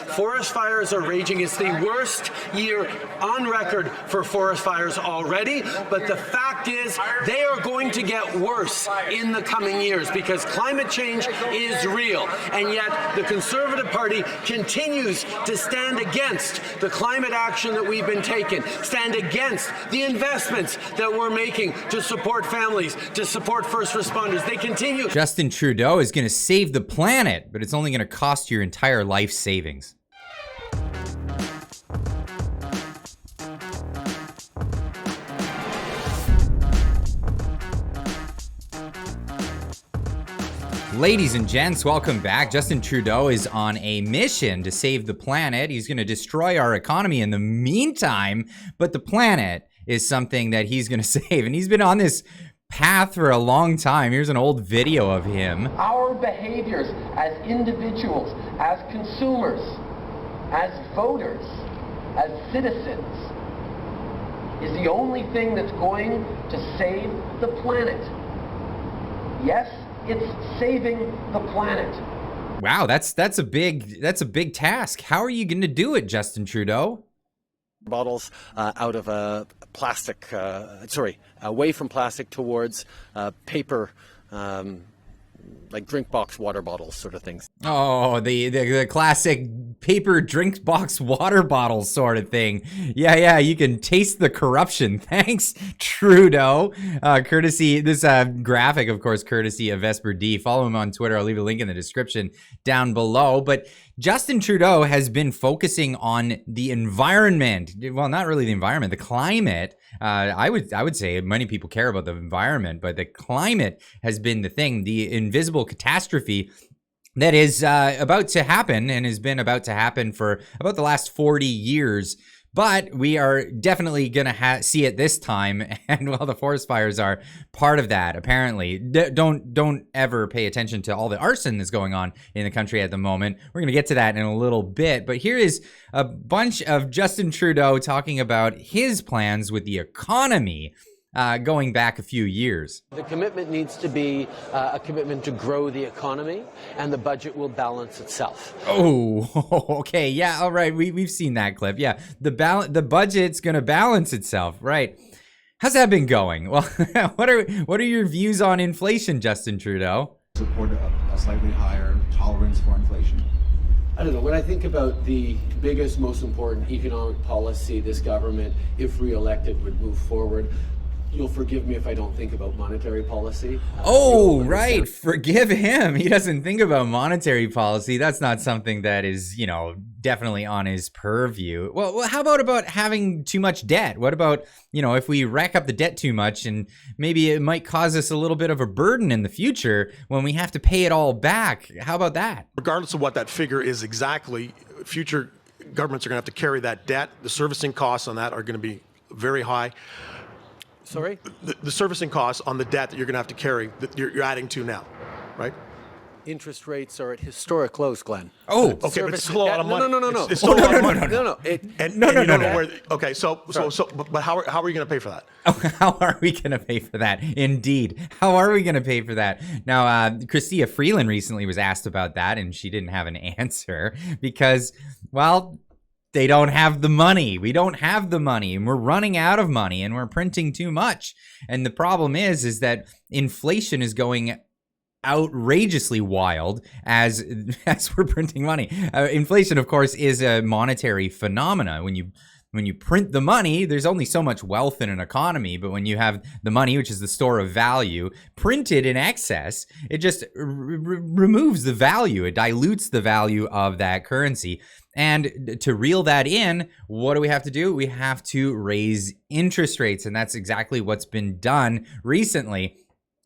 Forest fires are raging. It's the worst year on record for forest fires already, but the fact is they are going to get worse in the coming years because climate change is real, and yet the Conservative Party continues to stand against the climate action that we've been taking, stand against the investments that we're making to support families, to support first responders. They continue. Justin Trudeau is going to save the planet, but it's only going to cost your entire life savings. Ladies and gents, welcome back. Justin Trudeau is on a mission to save the planet. He's going to destroy our economy in the meantime, but the planet is something that he's going to save. And he's been on this path for a long time. Here's an old video of him. Our behaviors as individuals, as consumers, as voters, as citizens, is the only thing that's going to save the planet. Yes, it's saving the planet. Wow, that's a big task. How are you going to do it, Justin Trudeau? Bottles out of a plastic, away from plastic towards paper, like drink box water bottles sort of things. Oh, the classic paper drink box water bottle sort of thing. Yeah, you can taste the corruption. Thanks, Trudeau. Courtesy, this graphic, of course, courtesy of Vesper D. Follow him on Twitter. I'll leave a link in the description down below. But Justin Trudeau has been focusing on the environment. Well, not really the environment, the climate. I would say many people care about the environment, but the climate has been the thing, the invisible catastrophe that is about to happen and has been about to happen for about the last 40 years. But we are definitely going to see it this time, and well, the forest fires are part of that, apparently. Don't ever pay attention to all the arson that's going on in the country at the moment. We're going to get to that in a little bit, but here is a bunch of Justin Trudeau talking about his plans with the economy going back a few years. The commitment needs to be a commitment to grow the economy, and the budget will balance itself. Oh, okay. Yeah, all right. We've seen that clip. Yeah, the budget's going to balance itself. Right. How's that been going? Well, what are your views on inflation, Justin Trudeau? Support a slightly higher tolerance for inflation. I don't know. When I think about the biggest, most important economic policy this government, if re-elected, would move forward, you'll forgive me if I don't think about monetary policy. Oh, right. Forgive him. He doesn't think about monetary policy. That's not something that is, definitely on his purview. Well, how about having too much debt? What about, if we rack up the debt too much, and maybe it might cause us a little bit of a burden in the future when we have to pay it all back? How about that? Regardless of what that figure is exactly, future governments are going to have to carry that debt. The servicing costs on that are going to be very high. Sorry? The servicing costs on the debt that you're going to have to carry, that you're adding to now, right? Interest rates are at historic lows, Glenn. Oh, okay, but it's still a lot of money. No. It's still a lot of money. No. Okay, but how are you going to pay for that? Oh, how are we going to pay for that? Indeed. How are we going to pay for that? Now, Chrystia Freeland recently was asked about that, and she didn't have an answer because, well, they don't have the money. We don't have the money, and we're running out of money, and we're printing too much. And the problem is that inflation is going outrageously wild as we're printing money. Inflation, of course, is a monetary phenomena. When you print the money, there's only so much wealth in an economy, but when you have the money, which is the store of value, printed in excess, it just removes the value. It dilutes the value of that currency. And to reel that in, what do we have to do? We have to raise interest rates, and that's exactly what's been done recently.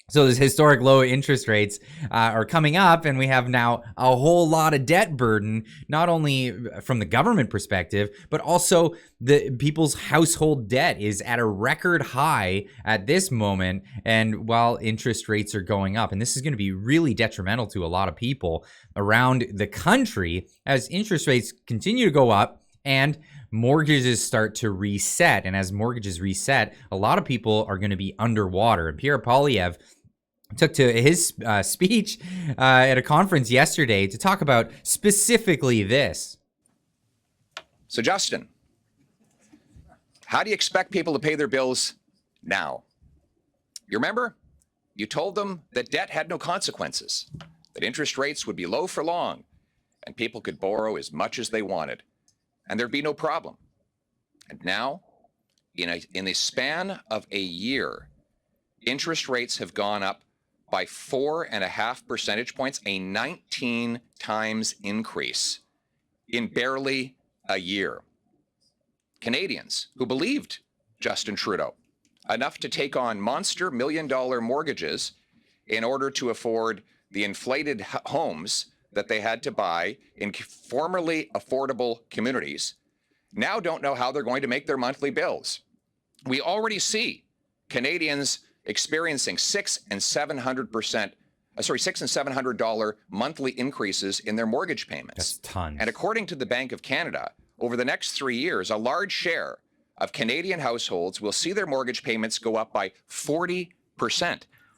So those historic low interest rates are coming up, and we have now a whole lot of debt burden, not only from the government perspective, but also the people's household debt is at a record high at this moment. And while interest rates are going up, and this is going to be really detrimental to a lot of people around the country as interest rates continue to go up and mortgages start to reset. And as mortgages reset, a lot of people are going to be underwater. And Pierre Poilievre took to his speech at a conference yesterday to talk about specifically this. So Justin, how do you expect people to pay their bills now? You remember? You told them that debt had no consequences, that interest rates would be low for long, and people could borrow as much as they wanted, and there'd be no problem. And now, in the span of a year, interest rates have gone up by 4.5 percentage points, a 19 times increase in barely a year. Canadians who believed Justin Trudeau enough to take on monster million-dollar mortgages in order to afford the inflated homes that they had to buy in formerly affordable communities now don't know how they're going to make their monthly bills. We already see Canadians experiencing $600 and $700 monthly increases in their mortgage payments. That's tons. And according to the Bank of Canada, over the next 3 years, a large share of Canadian households will see their mortgage payments go up by 40%.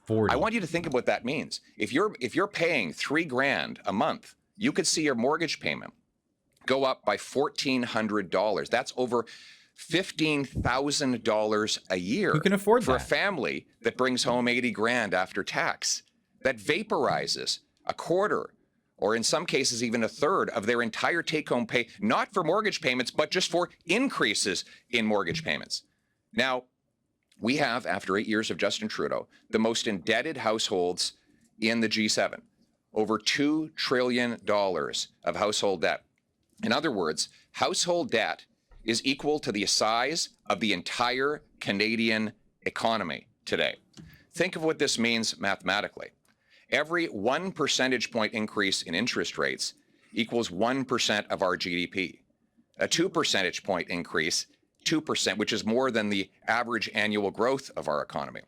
40. I want you to think of what that means. If you're paying $3,000 a month, you could see your mortgage payment go up by $1,400. That's over $15,000 a year. Who can afford for that? a family that brings home $80,000 after tax? That vaporizes a quarter, or in some cases even a third of their entire take-home pay, not for mortgage payments, but just for increases in mortgage payments. Now, we have, after 8 years of Justin Trudeau, the most indebted households in the G7. Over $2 trillion of household debt. In other words, household debt is equal to the size of the entire Canadian economy today. Think of what this means mathematically. Every 1 percentage point increase in interest rates equals 1% of our GDP. A 2 percentage point increase, 2%, which is more than the average annual growth of our economy.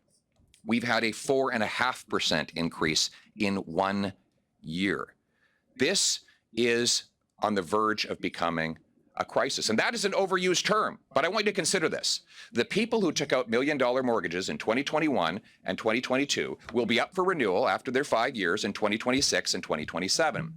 We've had a 4.5% increase in 1 year. This is on the verge of becoming a crisis. And that is an overused term, but I want you to consider this. The people who took out million-dollar mortgages in 2021 and 2022 will be up for renewal after their 5 years in 2026 and 2027.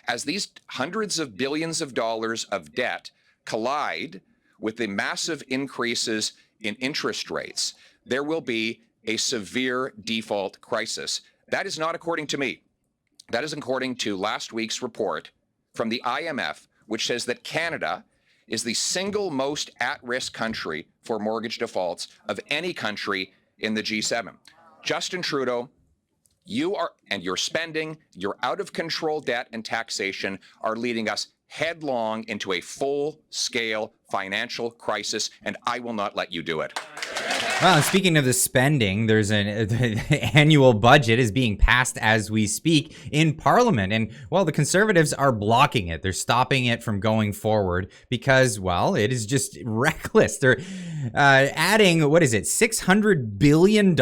As these hundreds of billions of dollars of debt collide with the massive increases in interest rates, there will be a severe default crisis. That is not according to me. That is according to last week's report from the IMF, which says that Canada is the single most at-risk country for mortgage defaults of any country in the G7. Justin Trudeau, your spending, your out-of-control debt and taxation are leading us headlong into a full-scale financial crisis, and I will not let you do it. Well, speaking of the spending, there's the annual budget is being passed as we speak in Parliament. And, well, the Conservatives are blocking it. They're stopping it from going forward because, well, it is just reckless. They're adding, $600 billion?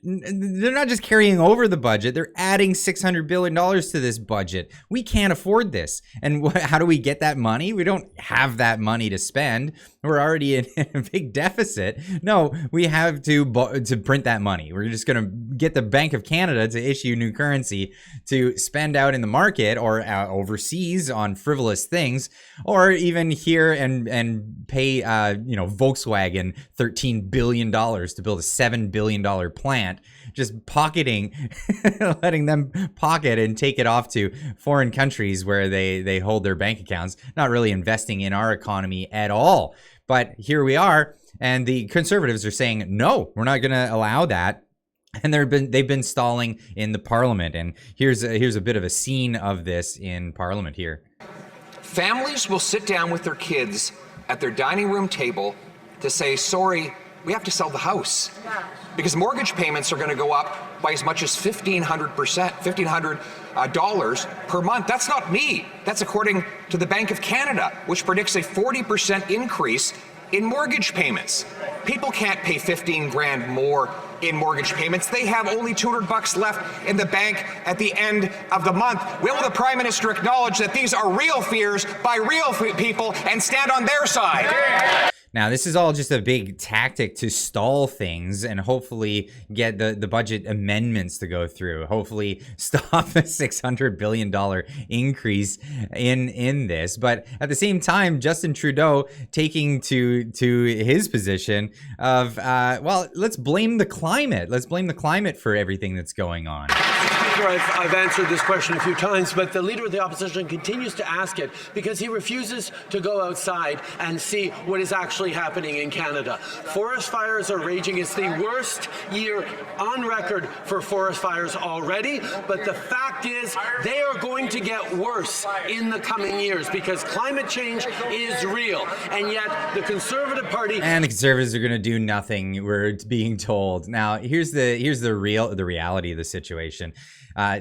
They're not just carrying over the budget. They're adding $600 billion to this budget. We can't afford this. And how do we get that money? We don't have that money to spend. We're already in a big deficit. No, we have to print that money. We're just going to get the Bank of Canada to issue new currency to spend out in the market or overseas on frivolous things, or even here and pay Volkswagen $13 billion to build a $7 billion plant. Just pocketing, letting them pocket and take it off to foreign countries where they hold their bank accounts, not really investing in our economy at all. But here we are, and the Conservatives are saying, no, we're not going to allow that. And they've been stalling in the Parliament. And here's a bit of a scene of this in Parliament here. Families will sit down with their kids at their dining room table to say, sorry, we have to sell the house. Because mortgage payments are going to go up by as much as $1,500 per month. That's not me. That's according to the Bank of Canada, which predicts a 40% increase in mortgage payments. People can't pay $15,000 more in mortgage payments. They have only $200 left in the bank at the end of the month. Will the Prime Minister acknowledge that these are real fears by real people and stand on their side? Now, this is all just a big tactic to stall things and hopefully get the budget amendments to go through. Hopefully stop the $600 billion increase in this. But at the same time, Justin Trudeau taking to his position of, well, let's blame the climate. Let's blame the climate for everything that's going on. I've answered this question a few times, but the leader of the opposition continues to ask it because he refuses to go outside and see what is actually happening in Canada. Forest fires are raging. It's the worst year on record for forest fires already, but the fact is they are going to get worse in the coming years because climate change is real. And yet the Conservative Party and the Conservatives are going to do nothing, we're being told. Now, here's the reality of the situation.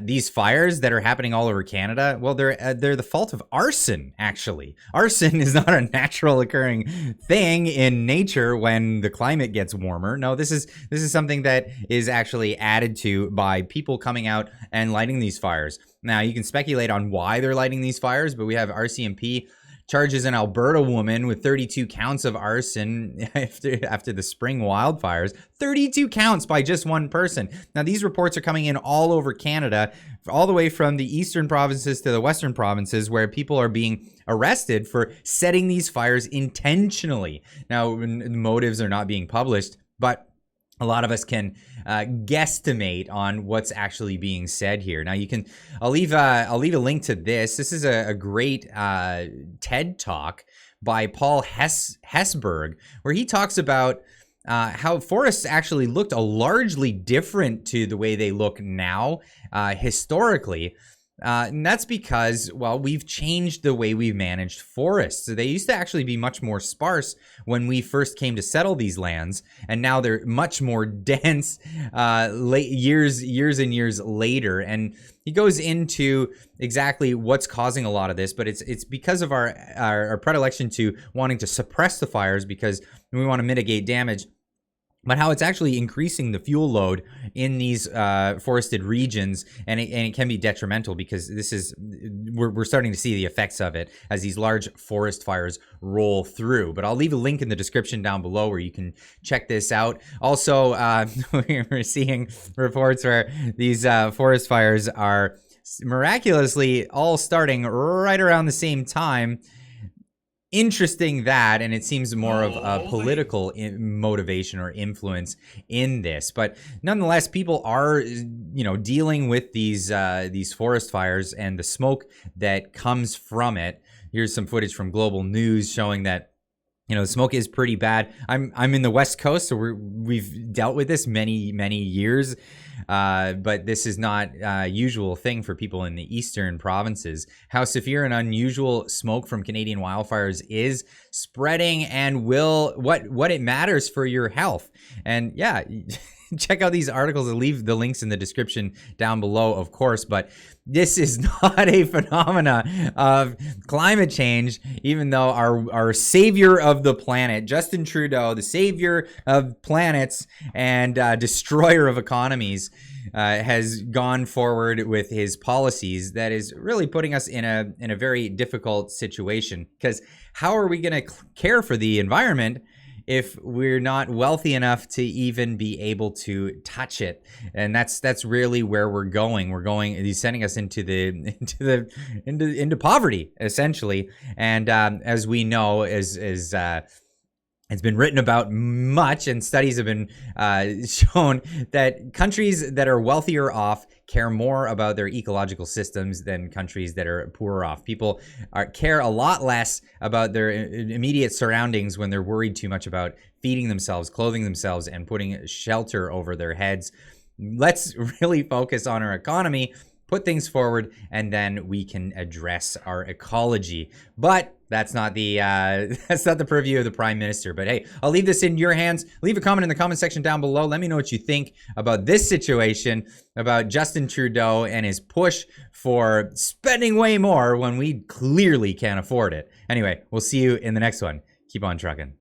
These fires that are happening all over Canada, well, they're the fault of arson, actually. Arson is not a natural occurring thing in nature when the climate gets warmer. No, this is something that is actually added to by people coming out and lighting these fires. Now, you can speculate on why they're lighting these fires, but we have RCMP charges an Alberta woman with 32 counts of arson after the spring wildfires. 32 counts by just one person. Now, these reports are coming in all over Canada, all the way from the eastern provinces to the western provinces, where people are being arrested for setting these fires intentionally. Now, the motives are not being published, but a lot of us can guesstimate on what's actually being said here. Now, I'll leave a link to this. This is a great TED Talk by Paul Hessburg, where he talks about how forests actually looked largely different to the way they look now historically. And that's because, well, we've changed the way we've managed forests. So they used to actually be much more sparse when we first came to settle these lands, and now they're much more dense years and years later. And he goes into exactly what's causing a lot of this, but it's because of our predilection to wanting to suppress the fires because we want to mitigate damage, but how it's actually increasing the fuel load in these forested regions, and it can be detrimental because we're starting to see the effects of it as these large forest fires roll through. But I'll leave a link in the description down below where you can check this out. Also, we're seeing reports where these forest fires are miraculously all starting right around the same time. Interesting that, and it seems more of a political motivation or influence in this. But nonetheless, people are, dealing with these forest fires and the smoke that comes from it. Here's some footage from Global News showing that, the smoke is pretty bad. I'm in the West Coast, so we've dealt with this many years, but this is not a usual thing for people in the eastern provinces. How severe and unusual smoke from Canadian wildfires is spreading, and what it matters for your health. And yeah, check out these articles. I'll leave the links in the description down below, of course, but this is not a phenomena of climate change, even though our savior of the planet, Justin Trudeau, the savior of planets and destroyer of economies, has gone forward with his policies that is really putting us in a very difficult situation. Because how are we going to care for the environment if we're not wealthy enough to even be able to touch it? And that's really where we're going. He's sending us into poverty, essentially. And as we know, it's been written about much, and studies have been shown that countries that are wealthier off care more about their ecological systems than countries that are poorer off. People care a lot less about their immediate surroundings when they're worried too much about feeding themselves, clothing themselves, and putting shelter over their heads. Let's really focus on our economy, put things forward, and then we can address our ecology. But that's not the purview of the Prime Minister. But hey, I'll leave this in your hands. Leave a comment in the comment section down below. Let me know what you think about this situation, about Justin Trudeau and his push for spending way more when we clearly can't afford it. Anyway, we'll see you in the next one. Keep on trucking.